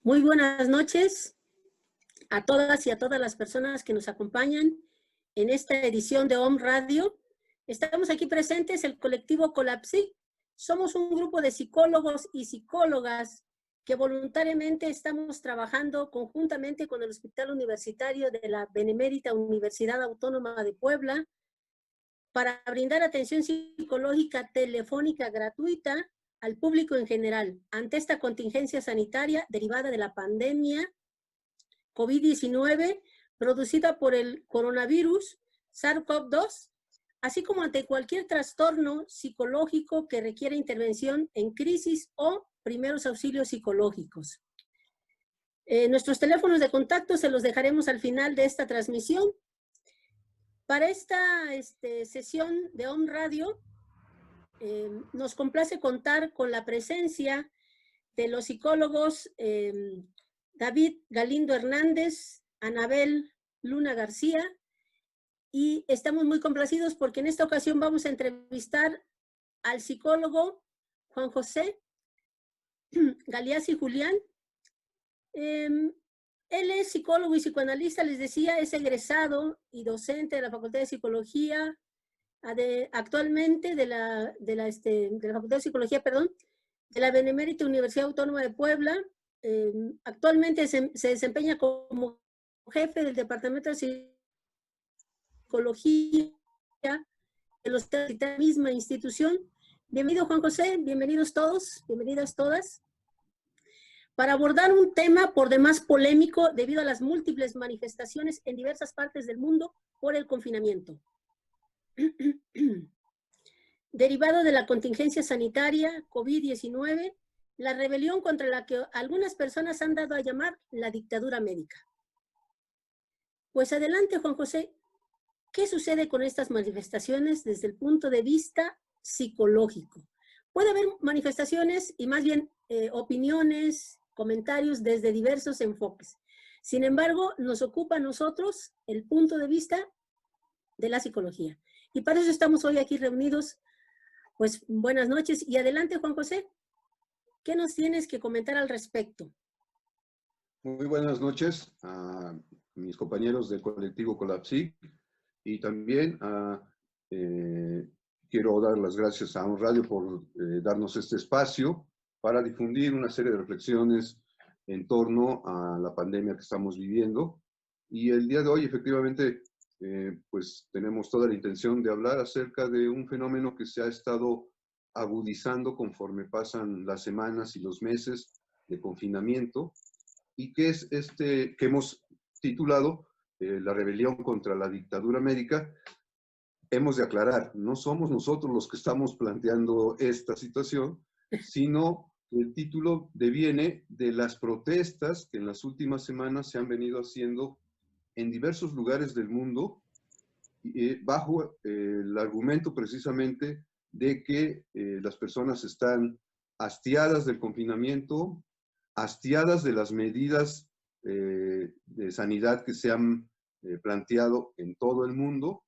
Muy buenas noches a todas y a todas las personas que nos acompañan en esta edición de Om Radio. Estamos aquí presentes el colectivo Colapsic. Somos un grupo de psicólogos y psicólogas que voluntariamente estamos trabajando conjuntamente con el Hospital Universitario de la Benemérita Universidad Autónoma de Puebla para brindar atención psicológica telefónica gratuita al público en general ante esta contingencia sanitaria derivada de la pandemia COVID-19 producida por el coronavirus SARS-CoV-2, así como ante cualquier trastorno psicológico que requiera intervención en crisis o primeros auxilios psicológicos. Nuestros teléfonos de contacto se los dejaremos al final de esta transmisión. Para esta sesión de Om Radio, nos complace contar con la presencia de los psicólogos David Galindo Hernández, Anabel Luna García, y estamos muy complacidos porque en esta ocasión vamos a entrevistar al psicólogo Juan José Galeazzi Julián. Él es psicólogo y psicoanalista, les decía, es egresado y docente de la Facultad de Psicología, actualmente de la Facultad de Psicología, de la Benemérita Universidad Autónoma de Puebla. Actualmente se desempeña como jefe del Departamento de Psicología de la misma institución. Bienvenido, Juan José, bienvenidos todos, bienvenidas todas, para abordar un tema por demás polémico debido a las múltiples manifestaciones en diversas partes del mundo por el confinamiento. Derivado de la contingencia sanitaria COVID-19, la rebelión contra la que algunas personas han dado a llamar la dictadura médica. Pues adelante, Juan José, ¿qué sucede con estas manifestaciones desde el punto de vista psicológico? Puede haber manifestaciones y más bien opiniones, comentarios desde diversos enfoques. Sin embargo, nos ocupa a nosotros el punto de vista de la psicología. Y para eso estamos hoy aquí reunidos. Pues buenas noches y adelante, Juan José. ¿Qué nos tienes que comentar al respecto? Muy buenas noches a mis compañeros del colectivo Colapsic y también quiero dar las gracias a Om Radio por darnos este espacio para difundir una serie de reflexiones en torno a la pandemia que estamos viviendo. Y el día de hoy, efectivamente, pues tenemos toda la intención de hablar acerca de un fenómeno que se ha estado agudizando conforme pasan las semanas y los meses de confinamiento, y que es que hemos titulado la rebelión contra la dictadura médica. Hemos de aclarar, no somos nosotros los que estamos planteando esta situación, sino el título deviene de las protestas que en las últimas semanas se han venido haciendo en diversos lugares del mundo, bajo el argumento precisamente de que las personas están hastiadas del confinamiento, hastiadas de las medidas de sanidad que se han planteado en todo el mundo,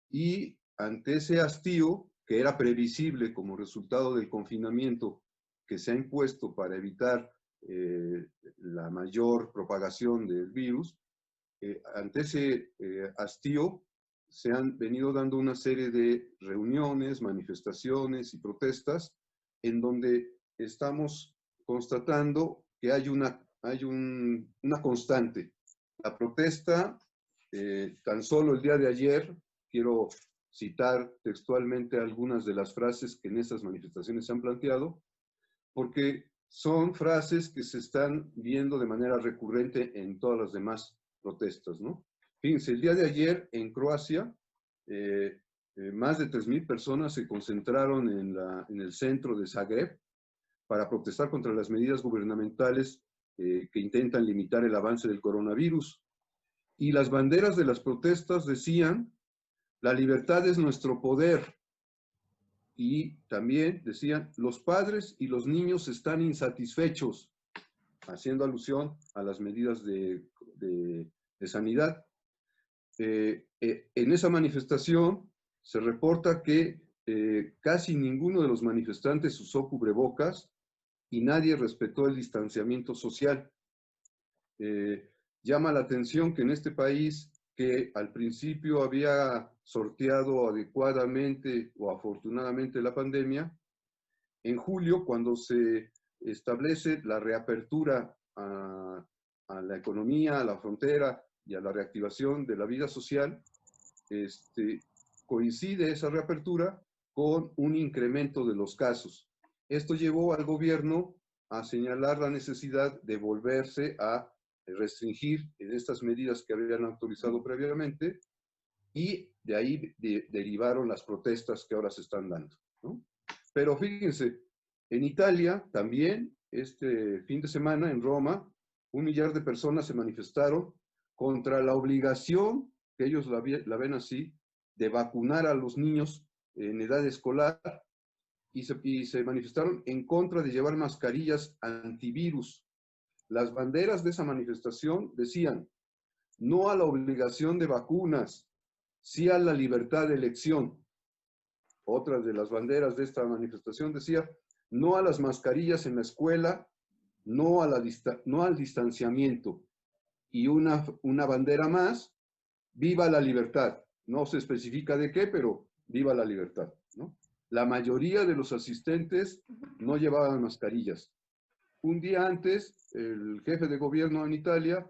y ante ese hastío que era previsible como resultado del confinamiento que se ha impuesto para evitar la mayor propagación del virus, ante ese hastío se han venido dando una serie de reuniones, manifestaciones y protestas en donde estamos constatando que hay una constante. La protesta, tan solo el día de ayer, quiero citar textualmente algunas de las frases que en esas manifestaciones se han planteado, porque son frases que se están viendo de manera recurrente en todas las demás protestas, ¿no? Fíjense, el día de ayer en Croacia, más de 3,000 personas se concentraron en el centro de Zagreb para protestar contra las medidas gubernamentales que intentan limitar el avance del coronavirus. Y las banderas de las protestas decían: la libertad es nuestro poder. Y también decían: los padres y los niños están insatisfechos, haciendo alusión a las medidas de sanidad. En esa manifestación se reporta que casi ninguno de los manifestantes usó cubrebocas y nadie respetó el distanciamiento social. Llama la atención que en este país, que al principio había sorteado adecuadamente o afortunadamente la pandemia, en julio, cuando se establece la reapertura a la economía, a la frontera y a la reactivación de la vida social, coincide esa reapertura con un incremento de los casos. Esto llevó al gobierno a señalar la necesidad de volverse a restringir en estas medidas que habían autorizado previamente, y de ahí derivaron las protestas que ahora se están dando, ¿no? Pero fíjense, en Italia también, este fin de semana en Roma, 1 millar de personas se manifestaron contra la obligación, que ellos la ven así, de vacunar a los niños en edad escolar, y se manifestaron en contra de llevar mascarillas antivirus. Las banderas de esa manifestación decían: no a la obligación de vacunas, sí a la libertad de elección. Otra de las banderas de esta manifestación decía: no a las mascarillas en la escuela, no al distanciamiento. Y una bandera más: viva la libertad. No se especifica de qué, pero viva la libertad, ¿no? La mayoría de los asistentes no llevaban mascarillas. Un día antes, el jefe de gobierno en Italia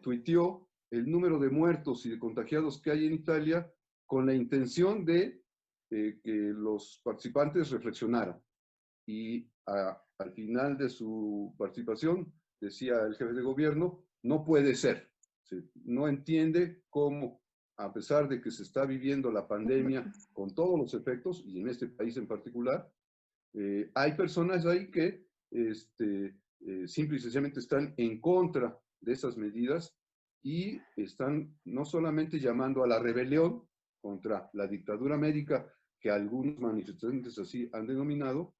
tuiteó el número de muertos y de contagiados que hay en Italia, con la intención de que los participantes reflexionaran. Y al final de su participación, decía el jefe de gobierno: no puede ser. No entiende cómo, a pesar de que se está viviendo la pandemia con todos los efectos, y en este país en particular, hay personas ahí que simple y sencillamente están en contra de esas medidas, y están no solamente llamando a la rebelión contra la dictadura médica, que algunos manifestantes así han denominado,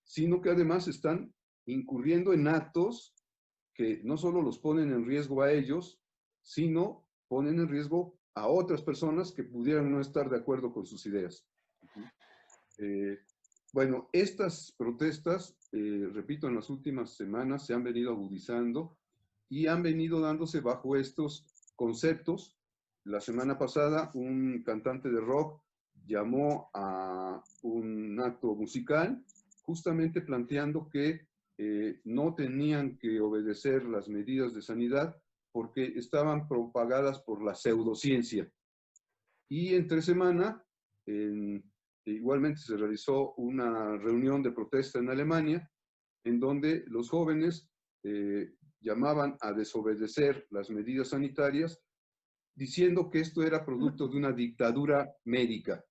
sino que además están incurriendo en actos que no solo los ponen en riesgo a ellos, sino ponen en riesgo a otras personas que pudieran no estar de acuerdo con sus ideas. Bueno, estas protestas, repito, en las últimas semanas se han venido agudizando y han venido dándose bajo estos conceptos. La semana pasada, un cantante de rock llamó a un acto musical justamente planteando que no tenían que obedecer las medidas de sanidad porque estaban propagadas por la pseudociencia. Y entre semana, igualmente se realizó una reunión de protesta en Alemania, en donde los jóvenes llamaban a desobedecer las medidas sanitarias, diciendo que esto era producto de una dictadura médica,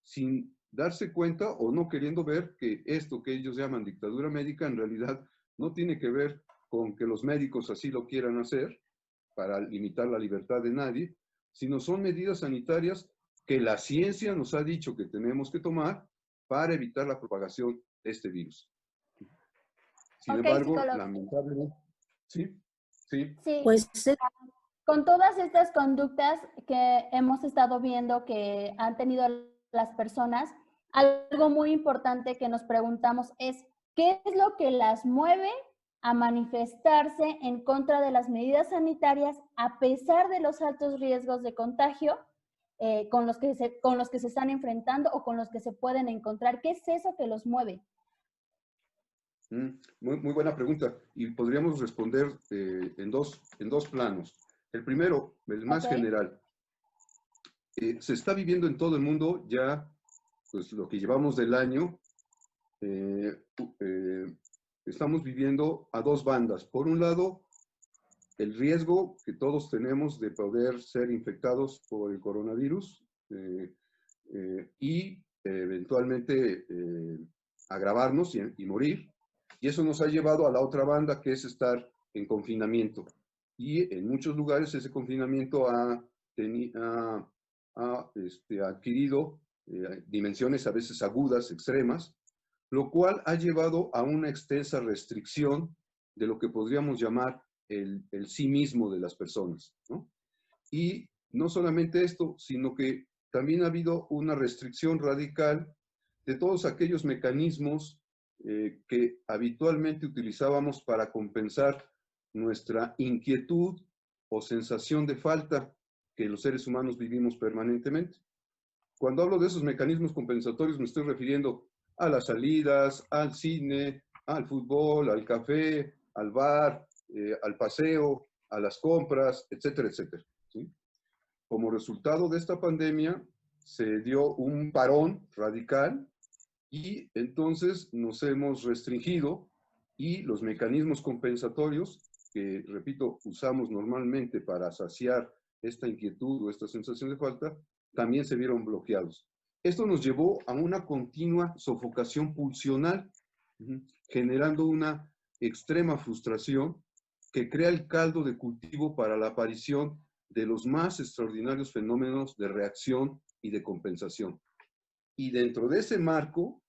sin darse cuenta o no queriendo ver que esto que ellos llaman dictadura médica en realidad no tiene que ver con que los médicos así lo quieran hacer para limitar la libertad de nadie, sino son medidas sanitarias que la ciencia nos ha dicho que tenemos que tomar para evitar la propagación de este virus. Sin embargo, psicólogo, lamentablemente, sí. Pues con todas estas conductas que hemos estado viendo que han tenido las personas, algo muy importante que nos preguntamos es: ¿qué es lo que las mueve a manifestarse en contra de las medidas sanitarias a pesar de los altos riesgos de contagio con los que se están enfrentando o con los que se pueden encontrar? ¿Qué es eso que los mueve? Muy buena pregunta, y podríamos responder en dos planos. El primero, el más general. Se está viviendo en todo el mundo ya, pues lo que llevamos del año, estamos viviendo a dos bandas. Por un lado, el riesgo que todos tenemos de poder ser infectados por el coronavirus y eventualmente agravarnos y morir. Y eso nos ha llevado a la otra banda, que es estar en confinamiento. Y en muchos lugares ese confinamiento ha adquirido dimensiones a veces agudas, extremas, lo cual ha llevado a una extensa restricción de lo que podríamos llamar el sí mismo de las personas, ¿no? Y no solamente esto, sino que también ha habido una restricción radical de todos aquellos mecanismos que habitualmente utilizábamos para compensar nuestra inquietud o sensación de falta que los seres humanos vivimos permanentemente. Cuando hablo de esos mecanismos compensatorios me estoy refiriendo a las salidas, al cine, al fútbol, al café, al bar, al paseo, a las compras, etcétera, etcétera, ¿sí? Como resultado de esta pandemia se dio un parón radical y entonces nos hemos restringido y los mecanismos compensatorios que, repito, usamos normalmente para saciar esta inquietud o esta sensación de falta, también se vieron bloqueados. Esto nos llevó a una continua sofocación pulsional, generando una extrema frustración que crea el caldo de cultivo para la aparición de los más extraordinarios fenómenos de reacción y de compensación. Y dentro de ese marco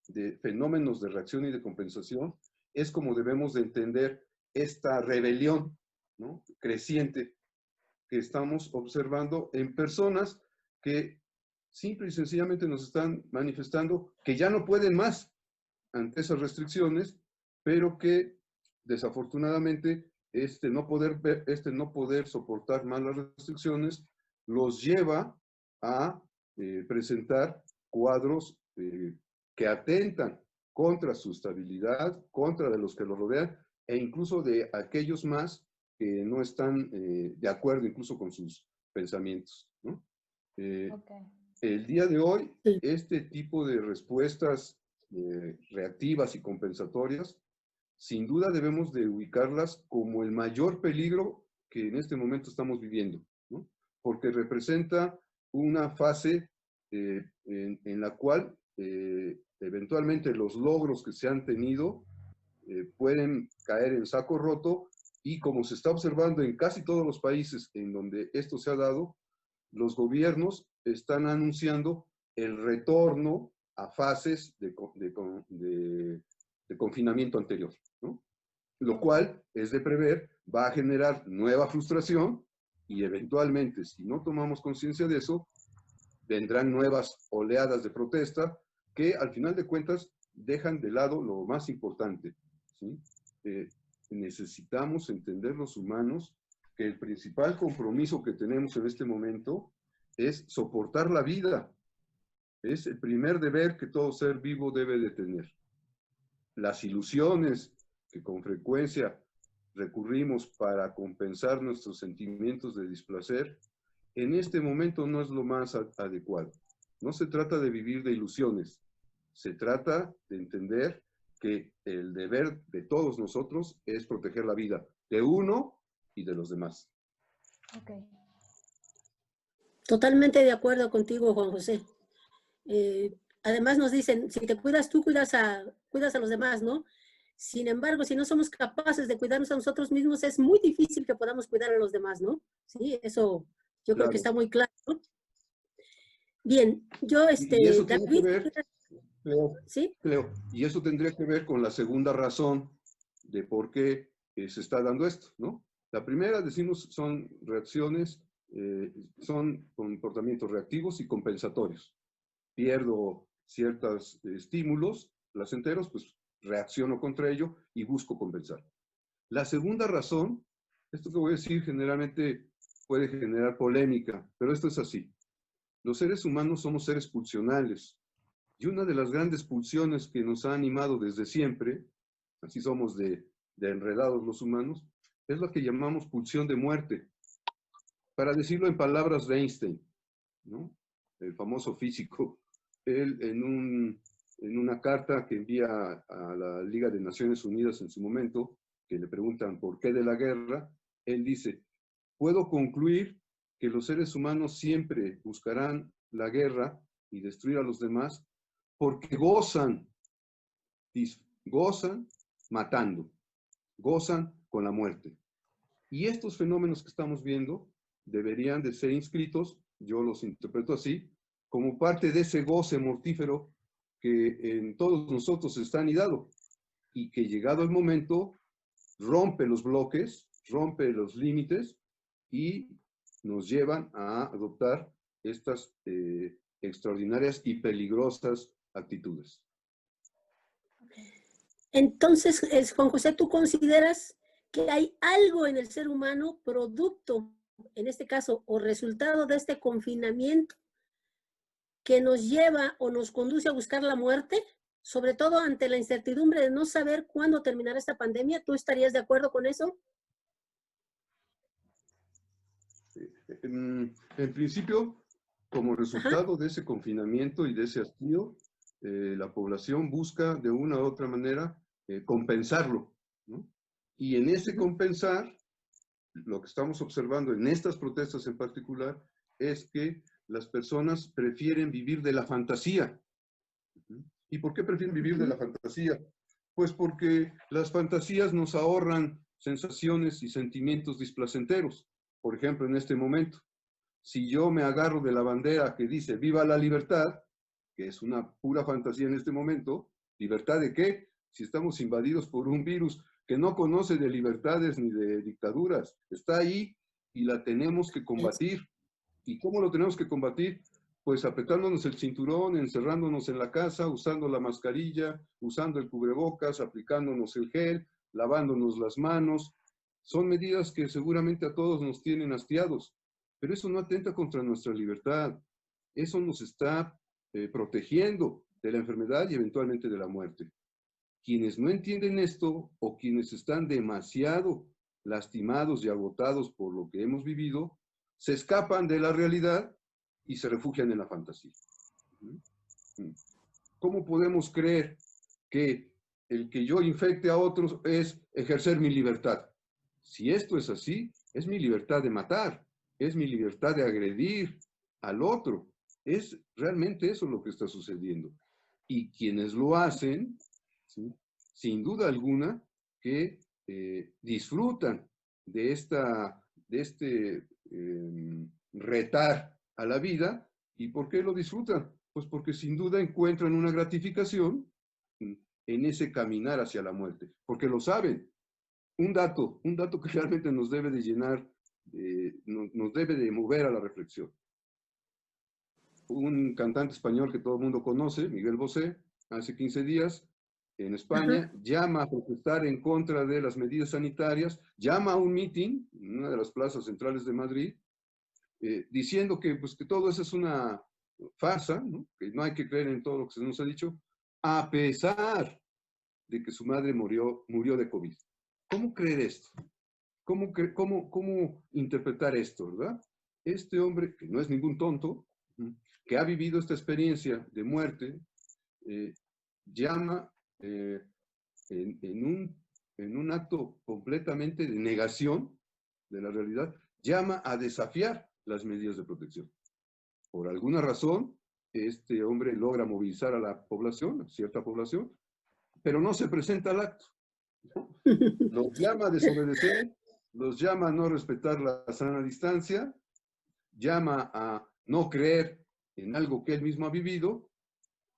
de fenómenos de reacción y de compensación, es como debemos de entender esta rebelión, ¿no?, creciente que estamos observando en personas que simple y sencillamente nos están manifestando que ya no pueden más ante esas restricciones, pero que desafortunadamente este no poder soportar más las restricciones los lleva a presentar cuadros que atentan contra su estabilidad, contra de los que lo rodean, e incluso de aquellos más que no están de acuerdo incluso con sus pensamientos, ¿no? El día de hoy, este tipo de respuestas reactivas y compensatorias, sin duda debemos de ubicarlas como el mayor peligro que en este momento estamos viviendo, ¿no? Porque representa una fase en la cual eventualmente los logros que se han tenido pueden caer en saco roto y, como se está observando en casi todos los países en donde esto se ha dado, los gobiernos están anunciando el retorno a fases de confinamiento anterior, ¿no? Lo cual, es de prever, va a generar nueva frustración y eventualmente, si no tomamos conciencia de eso, vendrán nuevas oleadas de protesta que, al final de cuentas, dejan de lado lo más importante, ¿sí? Necesitamos entender los humanos que el principal compromiso que tenemos en este momento es soportar la vida. Es el primer deber que todo ser vivo debe de tener. Las ilusiones que con frecuencia recurrimos para compensar nuestros sentimientos de displacer, en este momento no es lo más adecuado. No se trata de vivir de ilusiones, se trata de entender que el deber de todos nosotros es proteger la vida de uno y de los demás. Okay. Totalmente de acuerdo contigo, Juan José. Además nos dicen, si te cuidas tú, cuidas a los demás, ¿no? Sin embargo, si no somos capaces de cuidarnos a nosotros mismos, es muy difícil que podamos cuidar a los demás, ¿no? Sí, eso yo creo que está muy claro, ¿no? Bien, yo, y eso tiene David, que ver, ¿sí? Cleo, y eso tendría que ver con la segunda razón de por qué se está dando esto, ¿no? La primera, decimos, son reacciones, son comportamientos reactivos y compensatorios. Pierdo ciertos estímulos placenteros, pues reacciono contra ello y busco compensar. La segunda razón, esto que voy a decir generalmente puede generar polémica, pero esto es así. Los seres humanos somos seres pulsionales y una de las grandes pulsiones que nos ha animado desde siempre, así somos de enredados los humanos, es la que llamamos pulsión de muerte. Para decirlo en palabras de Einstein, ¿no?, el famoso físico, él en una carta que envía a la Liga de Naciones Unidas en su momento, que le preguntan por qué de la guerra, él dice: puedo concluir que los seres humanos siempre buscarán la guerra y destruir a los demás porque gozan matando, gozan con la muerte. Y estos fenómenos que estamos viendo deberían de ser inscritos, yo los interpreto así, como parte de ese goce mortífero que en todos nosotros está anidado y que, llegado el momento, rompe los bloques, rompe los límites y nos llevan a adoptar estas extraordinarias y peligrosas actitudes. Entonces, Juan José, ¿tú consideras que hay algo en el ser humano producto, en este caso, o resultado de este confinamiento que nos lleva o nos conduce a buscar la muerte, sobre todo ante la incertidumbre de no saber cuándo terminará esta pandemia. ¿Tú estarías de acuerdo con eso? En principio, como resultado Ajá. de ese confinamiento y de ese hastío, la población busca de una u otra manera compensarlo, ¿no? Y en ese compensar, lo que estamos observando en estas protestas en particular es que las personas prefieren vivir de la fantasía. ¿Y por qué prefieren vivir de la fantasía? Pues porque las fantasías nos ahorran sensaciones y sentimientos displacenteros. Por ejemplo, en este momento, si yo me agarro de la bandera que dice ¡Viva la libertad!, que es una pura fantasía en este momento, ¿libertad de qué? Si estamos invadidos por un virus que no conoce de libertades ni de dictaduras, está ahí y la tenemos que combatir. ¿Y cómo lo tenemos que combatir? Pues apretándonos el cinturón, encerrándonos en la casa, usando la mascarilla, usando el cubrebocas, aplicándonos el gel, lavándonos las manos. Son medidas que seguramente a todos nos tienen hastiados, pero eso no atenta contra nuestra libertad. Eso nos está protegiendo de la enfermedad y eventualmente de la muerte. Quienes no entienden esto o quienes están demasiado lastimados y agotados por lo que hemos vivido, se escapan de la realidad y se refugian en la fantasía. ¿Cómo podemos creer que el que yo infecte a otros es ejercer mi libertad? Si esto es así, es mi libertad de matar, es mi libertad de agredir al otro. Es realmente eso lo que está sucediendo. Y quienes lo hacen, ¿sí?, sin duda alguna, que disfrutan de este retar a la vida. ¿Y por qué lo disfrutan? Pues porque sin duda encuentran una gratificación en ese caminar hacia la muerte, porque lo saben. Un dato que realmente nos debe de llenar, nos debe de mover a la reflexión. Un cantante español que todo el mundo conoce, Miguel Bosé, hace 15 días, en España, llama a protestar en contra de las medidas sanitarias, llama a un mitin en una de las plazas centrales de Madrid, diciendo que, pues, que todo eso es una farsa, ¿no?, que no hay que creer en todo lo que se nos ha dicho, a pesar de que su madre murió de COVID. ¿Cómo creer esto? ¿Cómo interpretar esto, verdad? Este hombre, que no es ningún tonto, que ha vivido esta experiencia de muerte, llama en un acto completamente de negación de la realidad, llama a desafiar las medidas de protección. Por alguna razón, este hombre logra movilizar a la población, a cierta población, pero no se presenta al acto, ¿no? Los llama a desobedecer, los llama a no respetar la sana distancia, llama a no creer en algo que él mismo ha vivido,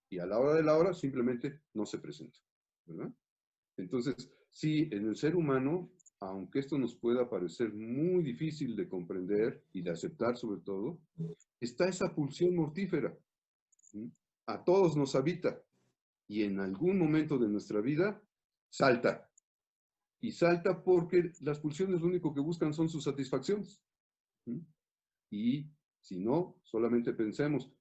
y a la hora de la hora simplemente no se presenta, ¿verdad? Entonces, sí, en el ser humano, aunque esto nos pueda parecer muy difícil de comprender y de aceptar sobre todo, está esa pulsión mortífera. A todos nos habita y en algún momento de nuestra vida salta. Y salta porque las pulsiones lo único que buscan son sus satisfacciones. Y si no, solamente pensemos,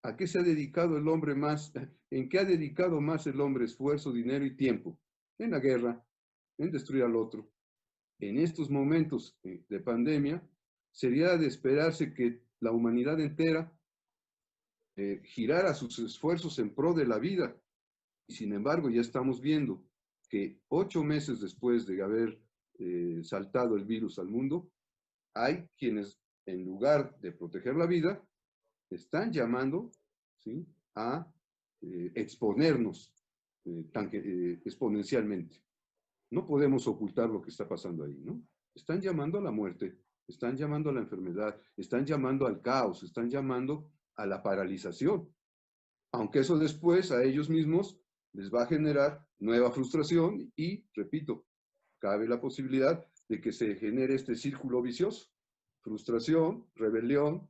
¿a qué se ha dedicado el hombre más? ¿En qué ha dedicado más el hombre esfuerzo, dinero y tiempo? En la guerra, en destruir al otro. En estos momentos de pandemia, sería de esperarse que la humanidad entera girara sus esfuerzos en pro de la vida. Y sin embargo, ya estamos viendo que 8 meses después de haber saltado el virus al mundo, hay quienes, en lugar de proteger la vida, están llamando, ¿sí?, a exponernos exponencialmente. No podemos ocultar lo que está pasando ahí, ¿no? Están llamando a la muerte, están llamando a la enfermedad, están llamando al caos, están llamando a la paralización. Aunque eso después a ellos mismos les va a generar nueva frustración y, repito, cabe la posibilidad de que se genere este círculo vicioso. Frustración, rebelión,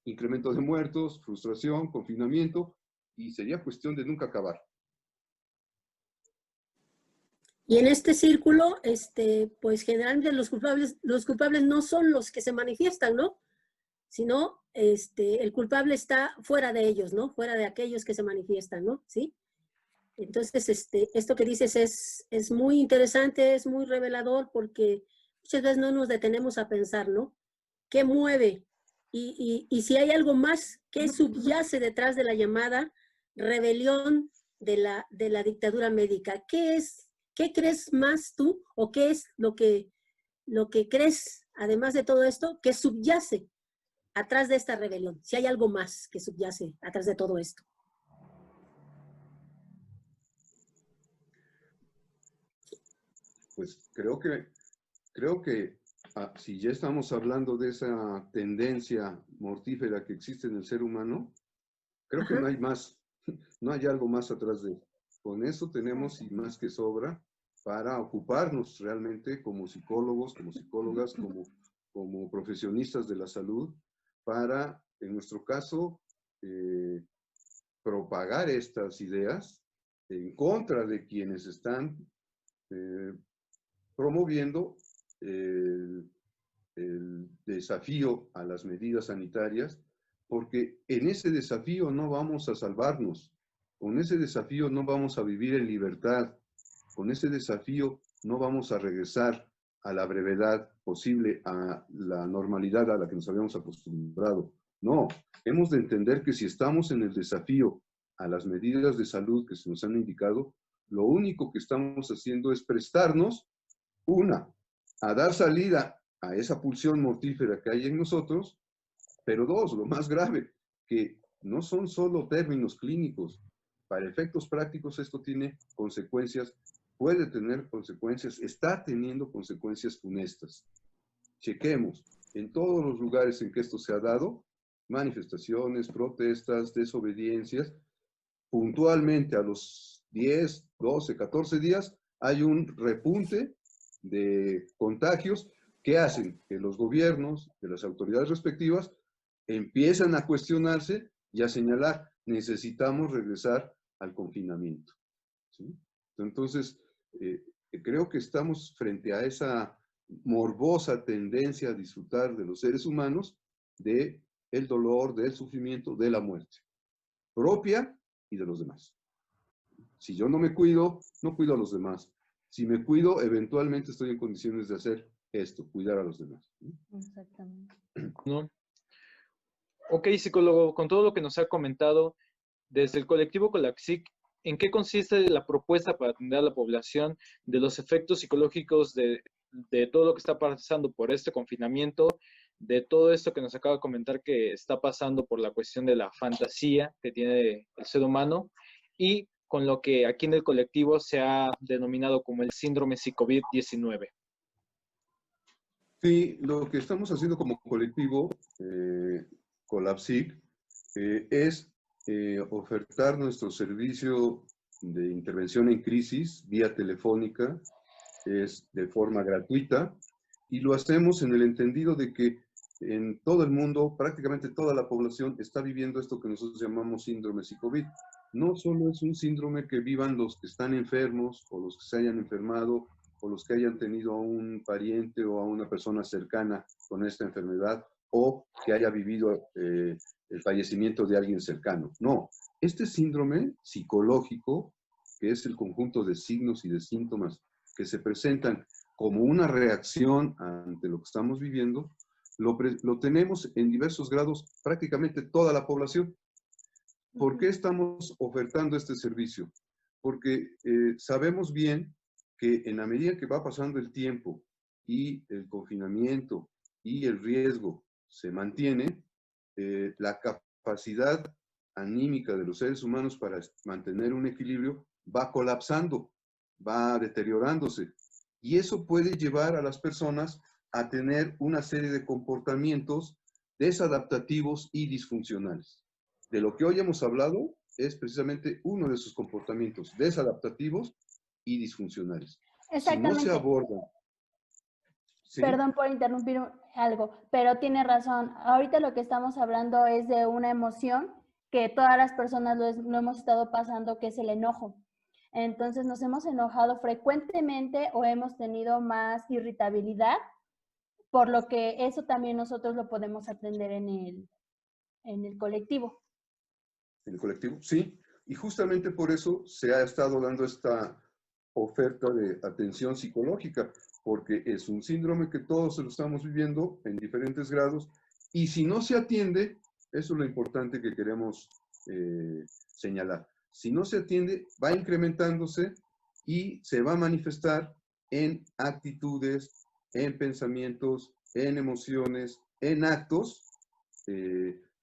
incremento de muertos, frustración, confinamiento, y sería cuestión de nunca acabar. Y en este círculo, pues generalmente los culpables no son los que se manifiestan, ¿no? Sino el culpable está fuera de ellos, ¿no? Fuera de aquellos que se manifiestan, ¿no? ¿Sí? Entonces, esto que dices es muy interesante, es muy revelador, porque muchas veces no nos detenemos a pensar, ¿no? ¿Qué mueve? Y si hay algo más que subyace detrás de la llamada rebelión de la dictadura médica. ¿Qué crees más tú? ¿O qué es lo que crees, además de todo esto, que subyace atrás de esta rebelión? Si hay algo más que subyace atrás de todo esto. Pues creo que si ya estamos hablando de esa tendencia mortífera que existe en el ser humano, creo que no hay más, no hay algo más atrás de. Con eso tenemos y más que sobra para ocuparnos realmente como psicólogos, como psicólogas, como profesionistas de la salud, para, en nuestro caso, propagar estas ideas en contra de quienes están promoviendo el desafío a las medidas sanitarias, porque en ese desafío no vamos a salvarnos, con ese desafío no vamos a vivir en libertad, con ese desafío no vamos a regresar a la brevedad posible, a la normalidad a la que nos habíamos acostumbrado. No, hemos de entender que si estamos en el desafío a las medidas de salud que se nos han indicado, lo único que estamos haciendo es prestarnos, a dar salida a esa pulsión mortífera que hay en nosotros, pero dos, lo más grave, que no son solo términos clínicos. Para efectos prácticos esto tiene consecuencias, puede tener consecuencias, está teniendo consecuencias funestas. Chequemos, en todos los lugares en que esto se ha dado, manifestaciones, protestas, desobediencias, puntualmente a los 10, 12, 14 días hay un repunte de contagios que hacen que los gobiernos, que las autoridades respectivas, empiezan a cuestionarse y a señalar, necesitamos regresar al confinamiento. ¿Sí? Entonces, creo que estamos frente a esa morbosa tendencia a disfrutar de los seres humanos de el dolor, del sufrimiento, de la muerte, propia y de los demás. Si yo no me cuido, no cuido a los demás. Si me cuido, eventualmente estoy en condiciones de hacer esto, cuidar a los demás. Exactamente. ¿No? Ok, psicólogo, con todo lo que nos ha comentado, desde el colectivo Colaxic, ¿en qué consiste la propuesta para atender a la población de los efectos psicológicos de todo lo que está pasando por este confinamiento, de todo esto que nos acaba de comentar que está pasando por la cuestión de la fantasía que tiene el ser humano, y con lo que aquí en el colectivo se ha denominado como el síndrome COVID-19? Sí, lo que estamos haciendo como colectivo, Colapsic, es ofertar nuestro servicio de intervención en crisis vía telefónica, es de forma gratuita, y lo hacemos en el entendido de que en todo el mundo, prácticamente toda la población está viviendo esto que nosotros llamamos síndrome COVID. No solo es un síndrome que vivan los que están enfermos o los que se hayan enfermado o los que hayan tenido a un pariente o a una persona cercana con esta enfermedad o que haya vivido el fallecimiento de alguien cercano. No, este síndrome psicológico, que es el conjunto de signos y de síntomas que se presentan como una reacción ante lo que estamos viviendo, lo tenemos en diversos grados prácticamente toda la población. ¿Por qué estamos ofertando este servicio? Porque sabemos bien que en la medida que va pasando el tiempo y el confinamiento y el riesgo se mantiene, la capacidad anímica de los seres humanos para mantener un equilibrio va colapsando, va deteriorándose. Y eso puede llevar a las personas a tener una serie de comportamientos desadaptativos y disfuncionales. De lo que hoy hemos hablado es precisamente uno de esos comportamientos desadaptativos y disfuncionales. Exactamente. Si no se abordan. ¿Sí? Perdón por interrumpir algo, pero tiene razón. Ahorita lo que estamos hablando es de una emoción que todas las personas lo hemos estado pasando, que es el enojo. Entonces nos hemos enojado frecuentemente o hemos tenido más irritabilidad, por lo que eso también nosotros lo podemos atender en el colectivo. ¿En el colectivo? Sí, y justamente por eso se ha estado dando esta oferta de atención psicológica, porque es un síndrome que todos lo estamos viviendo en diferentes grados, y si no se atiende, eso es lo importante que queremos señalar. Si no se atiende, va incrementándose y se va a manifestar en actitudes, en pensamientos, en emociones, en actos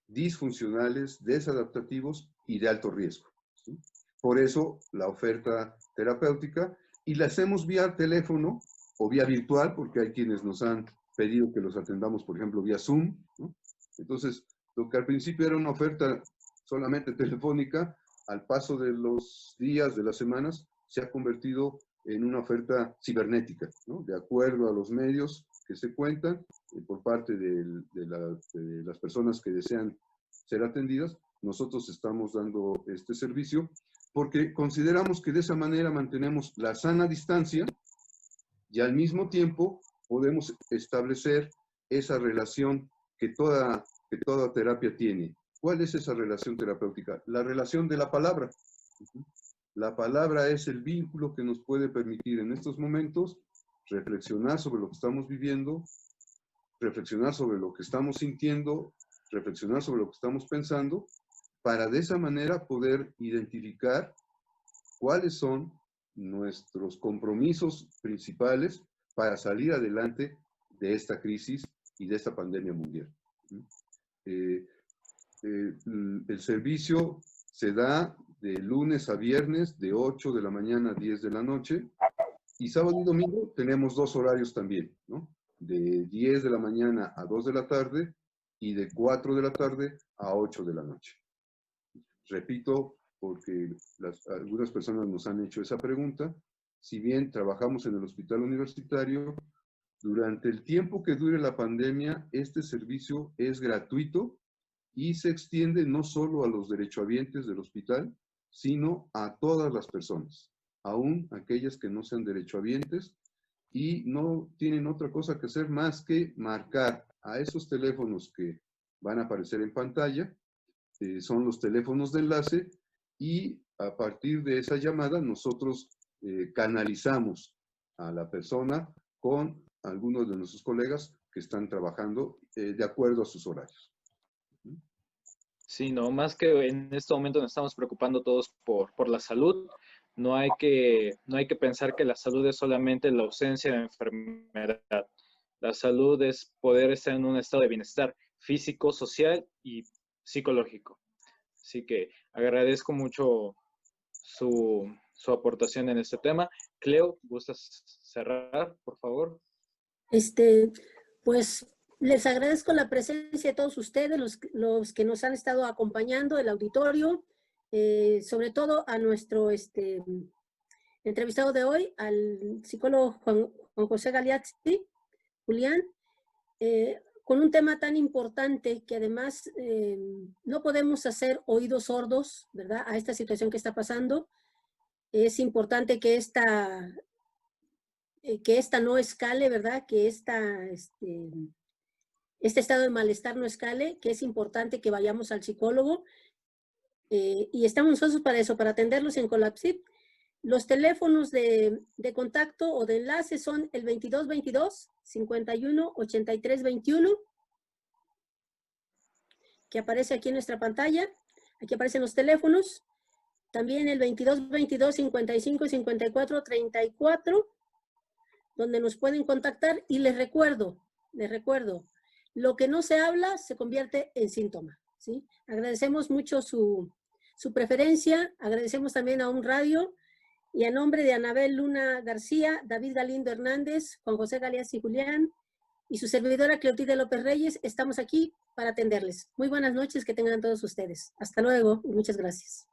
disfuncionales, desadaptativos y de alto riesgo, ¿sí? Por eso la oferta terapéutica, y la hacemos vía teléfono o vía virtual, porque hay quienes nos han pedido que los atendamos, por ejemplo, vía Zoom, ¿no? Entonces, lo que al principio era una oferta solamente telefónica, al paso de los días, de las semanas, se ha convertido en una oferta cibernética, ¿no? De acuerdo a los medios que se cuentan por parte de las personas que desean ser atendidas. Nosotros estamos dando este servicio porque consideramos que de esa manera mantenemos la sana distancia y al mismo tiempo podemos establecer esa relación que toda terapia tiene. ¿Cuál es esa relación terapéutica? La relación de la palabra. La palabra es el vínculo que nos puede permitir en estos momentos reflexionar sobre lo que estamos viviendo, reflexionar sobre lo que estamos sintiendo, reflexionar sobre lo que estamos pensando, para de esa manera poder identificar cuáles son nuestros compromisos principales para salir adelante de esta crisis y de esta pandemia mundial. El servicio se da de lunes a viernes, de 8 de la mañana a 10 de la noche, y sábado y domingo tenemos 2 horarios también, ¿no? De 10 de la mañana a 2 de la tarde y de 4 de la tarde a 8 de la noche. Repito, porque algunas personas nos han hecho esa pregunta. Si bien trabajamos en el hospital universitario, durante el tiempo que dure la pandemia, este servicio es gratuito y se extiende no solo a los derechohabientes del hospital, sino a todas las personas, aún aquellas que no sean derechohabientes y no tienen otra cosa que hacer más que marcar a esos teléfonos que van a aparecer en pantalla. Son los teléfonos de enlace, y a partir de esa llamada nosotros canalizamos a la persona con algunos de nuestros colegas que están trabajando de acuerdo a sus horarios. Sí, no, más que en este momento nos estamos preocupando todos por la salud. No hay que pensar que la salud es solamente la ausencia de enfermedad. La salud es poder estar en un estado de bienestar físico, social y psicológico. Así que agradezco mucho su aportación en este tema. Cleo, ¿gustas cerrar, por favor? Pues les agradezco la presencia de todos ustedes, los que nos han estado acompañando, el auditorio, sobre todo a nuestro entrevistado de hoy, al psicólogo Juan José Galeazzi, Julián, con un tema tan importante que además no podemos hacer oídos sordos, ¿verdad?, a esta situación que está pasando. Es importante que esta no escale, ¿verdad?, que este estado de malestar no escale, que es importante que vayamos al psicólogo, y estamos nosotros para eso, para atenderlos en Colapsip. Los teléfonos de contacto o de enlace son el 2222-518321, que aparece aquí en nuestra pantalla. Aquí aparecen los teléfonos. También el 2222-555434, donde nos pueden contactar. Y les recuerdo, lo que no se habla se convierte en síntoma, ¿sí? Agradecemos mucho su preferencia, agradecemos también a Un Radio, y a nombre de Anabel Luna García, David Galindo Hernández, Juan José Galeazzi Julián y su servidora Cleotilde López Reyes, estamos aquí para atenderles. Muy buenas noches, que tengan todos ustedes. Hasta luego y muchas gracias.